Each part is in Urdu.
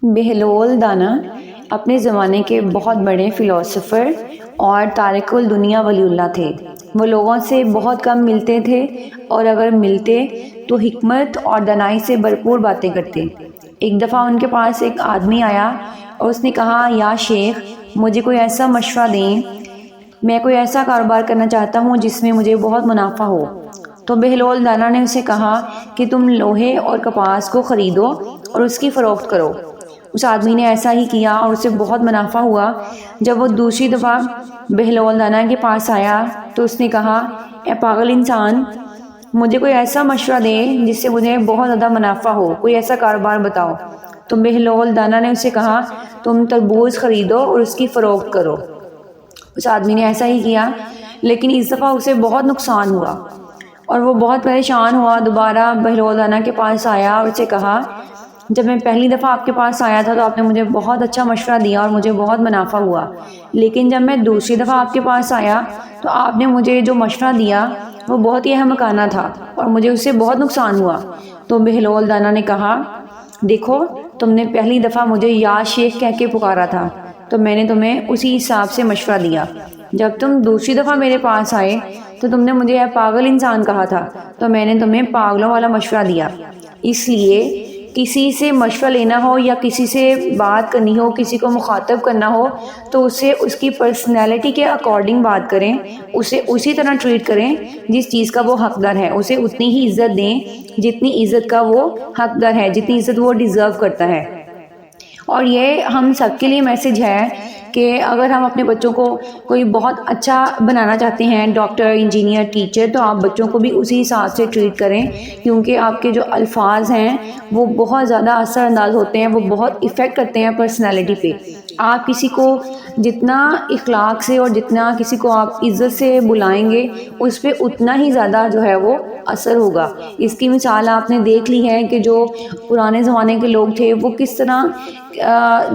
بہلول دانا اپنے زمانے کے بہت بڑے فلاسفر اور تارک الدنیا ولی اللہ تھے۔ وہ لوگوں سے بہت کم ملتے تھے اور اگر ملتے تو حکمت اور دانائی سے بھرپور باتیں کرتے۔ ایک دفعہ ان کے پاس ایک آدمی آیا اور اس نے کہا، یا شیخ، مجھے کوئی ایسا مشورہ دیں، میں کوئی ایسا کاروبار کرنا چاہتا ہوں جس میں مجھے بہت منافع ہو۔ تو بہلول دانا نے اسے کہا کہ تم لوہے اور کپاس کو خریدو اور اس کی فروخت کرو۔ اس آدمی نے ایسا ہی کیا اور اسے بہت منافع ہوا۔ جب وہ دوسری دفعہ بہلول دانا کے پاس آیا تو اس نے کہا، اے پاگل انسان، مجھے کوئی ایسا مشورہ دے جس سے مجھے بہت زیادہ منافع ہو، کوئی ایسا کاروبار بتاؤ۔ تو بہلول دانا نے اسے کہا، تم تربوز خریدو اور اس کی فروخت کرو۔ اس آدمی نے ایسا ہی کیا، لیکن اس دفعہ اسے بہت نقصان ہوا اور وہ بہت پریشان ہوا۔ دوبارہ بہلول دانا کے پاس آیا اور اسے کہا، جب میں پہلی دفعہ آپ کے پاس آیا تھا تو آپ نے مجھے بہت اچھا مشورہ دیا اور مجھے بہت منافع ہوا، لیکن جب میں دوسری دفعہ آپ کے پاس آیا تو آپ نے مجھے جو مشورہ دیا وہ بہت ہی احمقانہ تھا اور مجھے اس سے بہت نقصان ہوا۔ تو بہلول دانا نے کہا، دیکھو، تم نے پہلی دفعہ مجھے یا شیخ کہہ کے پکارا تھا تو میں نے تمہیں اسی حساب سے مشورہ دیا۔ جب تم دوسری دفعہ میرے پاس آئے تو تم نے مجھے پاگل انسان کہا تھا تو میں نے تمہیں پاگلوں والا مشورہ دیا۔ اس لیے کسی سے مشورہ لینا ہو یا کسی سے بات کرنی ہو، کسی کو مخاطب کرنا ہو تو اسے اس کی پرسنالٹی کے اکارڈنگ بات کریں، اسے اسی طرح ٹریٹ کریں جس چیز کا وہ حقدار ہے، اسے اتنی ہی عزت دیں جتنی عزت کا وہ حقدار ہے، جتنی عزت وہ ڈیزرو کرتا ہے۔ اور یہ ہم سب کے لیے میسج ہے کہ اگر ہم اپنے بچوں کو کوئی بہت اچھا بنانا چاہتے ہیں، ڈاکٹر، انجینئر، ٹیچر، تو آپ بچوں کو بھی اسی حساب سے ٹریٹ کریں، کیونکہ آپ کے جو الفاظ ہیں وہ بہت زیادہ اثر انداز ہوتے ہیں، وہ بہت ایفیکٹ کرتے ہیں پرسنالٹی پہ۔ آپ کسی کو جتنا اخلاق سے اور جتنا کسی کو آپ عزت سے بلائیں گے اس پہ اتنا ہی زیادہ جو ہے وہ اثر ہوگا۔ اس کی مثال آپ نے دیکھ لی ہے کہ جو پرانے زمانے کے لوگ تھے وہ کس طرح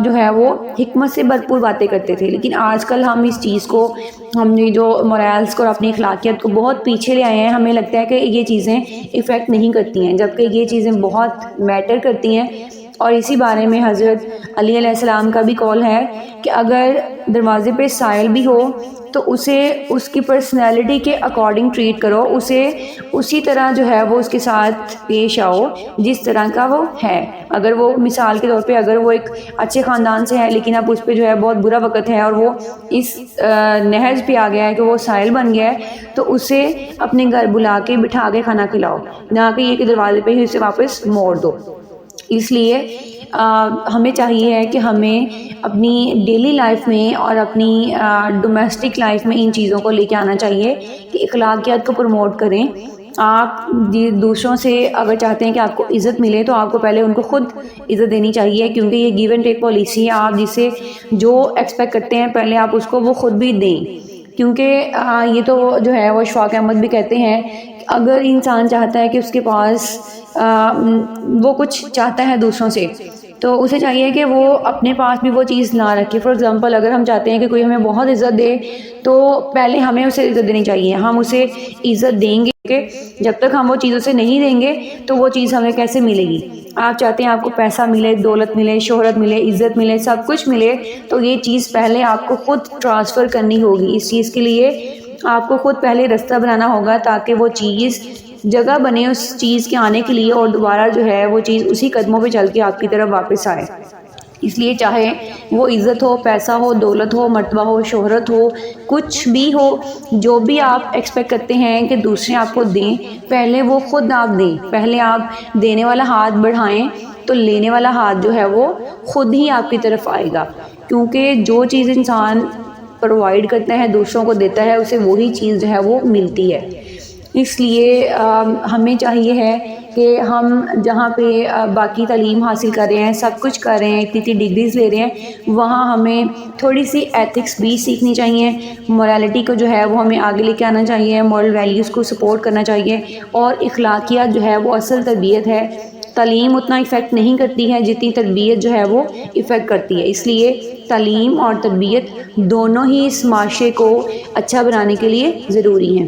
جو ہے وہ حکمت سے بھرپور باتیں کرتے تھے، لیکن آج کل ہم اس چیز کو، ہم نے جو مورالز کو اور اپنی اخلاقیات کو بہت پیچھے لے آئے ہیں۔ ہمیں لگتا ہے کہ یہ چیزیں ایفیکٹ نہیں کرتی ہیں، جبکہ یہ چیزیں بہت میٹر کرتی ہیں۔ اور اسی بارے میں حضرت علی علیہ السلام کا بھی قول ہے کہ اگر دروازے پہ سائل بھی ہو تو اسے اس کی پرسنالٹی کے اکارڈنگ ٹریٹ کرو، اسے اسی طرح جو ہے وہ اس کے ساتھ پیش آؤ جس طرح کا وہ ہے۔ اگر وہ مثال کے طور پہ اگر وہ ایک اچھے خاندان سے ہے لیکن اب اس پہ جو ہے بہت برا وقت ہے اور وہ اس نہج پہ آ گیا ہے کہ وہ سائل بن گیا ہے، تو اسے اپنے گھر بلا کے بٹھا کے کھانا کھلاؤ، نہ کہ یہ کہ دروازے پہ ہی اسے واپس موڑ دو۔ اس لیے ہمیں چاہیے کہ ہمیں اپنی ڈیلی لائف میں اور اپنی ڈومیسٹک لائف میں ان چیزوں کو لے کے آنا چاہیے کہ اخلاقیات کو پروموٹ کریں۔ آپ دوسروں سے اگر چاہتے ہیں کہ آپ کو عزت ملے تو آپ کو پہلے ان کو خود عزت دینی چاہیے، کیونکہ یہ گیو اینڈ ٹیک پالیسی ہے۔ آپ جسے جو ایکسپیکٹ کرتے ہیں پہلے آپ اس کو وہ خود بھی دیں، کیونکہ یہ تو جو ہے وہ اشفاق احمد بھی کہتے ہیں کہ اگر انسان چاہتا ہے کہ اس کے پاس وہ کچھ چاہتا ہے دوسروں سے تو اسے چاہیے کہ وہ اپنے پاس بھی وہ چیز نہ رکھے۔ فار ایگزامپل، اگر ہم چاہتے ہیں کہ کوئی ہمیں بہت عزت دے تو پہلے ہمیں اسے عزت دینی چاہیے، ہم اسے عزت دیں گے کہ جب تک ہم وہ چیز اسے نہیں دیں گے تو وہ چیز ہمیں کیسے ملے گی۔ آپ چاہتے ہیں آپ کو پیسہ ملے، دولت ملے، شہرت ملے، عزت ملے، سب کچھ ملے، تو یہ چیز پہلے آپ کو خود ٹرانسفر کرنی ہوگی۔ اس چیز کے لیے آپ کو خود پہلے رستہ بنانا ہوگا تاکہ وہ چیز جگہ بنے اس چیز کے آنے کے لیے اور دوبارہ جو ہے وہ چیز اسی قدموں پہ چل کے آپ کی طرف واپس آئے۔ اس لیے چاہے وہ عزت ہو، پیسہ ہو، دولت ہو، مرتبہ ہو، شہرت ہو، کچھ بھی ہو، جو بھی آپ ایکسپیکٹ کرتے ہیں کہ دوسرے آپ کو دیں، پہلے وہ خود آپ دیں۔ پہلے آپ دینے والا ہاتھ بڑھائیں تو لینے والا ہاتھ جو ہے وہ خود ہی آپ کی طرف آئے گا، کیونکہ جو چیز انسان پرووائڈ کرتا ہے، دوسروں کو دیتا ہے، اسے وہی چیز جو ہے وہ ملتی ہے۔ اس لیے ہمیں چاہیے ہے کہ ہم جہاں پہ باقی تعلیم حاصل کر رہے ہیں، سب کچھ کر رہے ہیں، اتنی ڈگریز لے رہے ہیں، وہاں ہمیں تھوڑی سی ایتھکس بھی سیکھنی چاہیے، مورالٹی کو جو ہے وہ ہمیں آگے لے کے آنا چاہیے، مورل ویلیوز کو سپورٹ کرنا چاہیے، اور اخلاقیات جو ہے وہ اصل تربیت ہے۔ تعلیم اتنا ایفیکٹ نہیں کرتی ہے جتنی تربیت جو ہے وہ ایفیکٹ کرتی ہے۔ اس لیے تعلیم اور تربیت دونوں ہی اس معاشرے کو اچھا بنانے کے لیے ضروری ہیں۔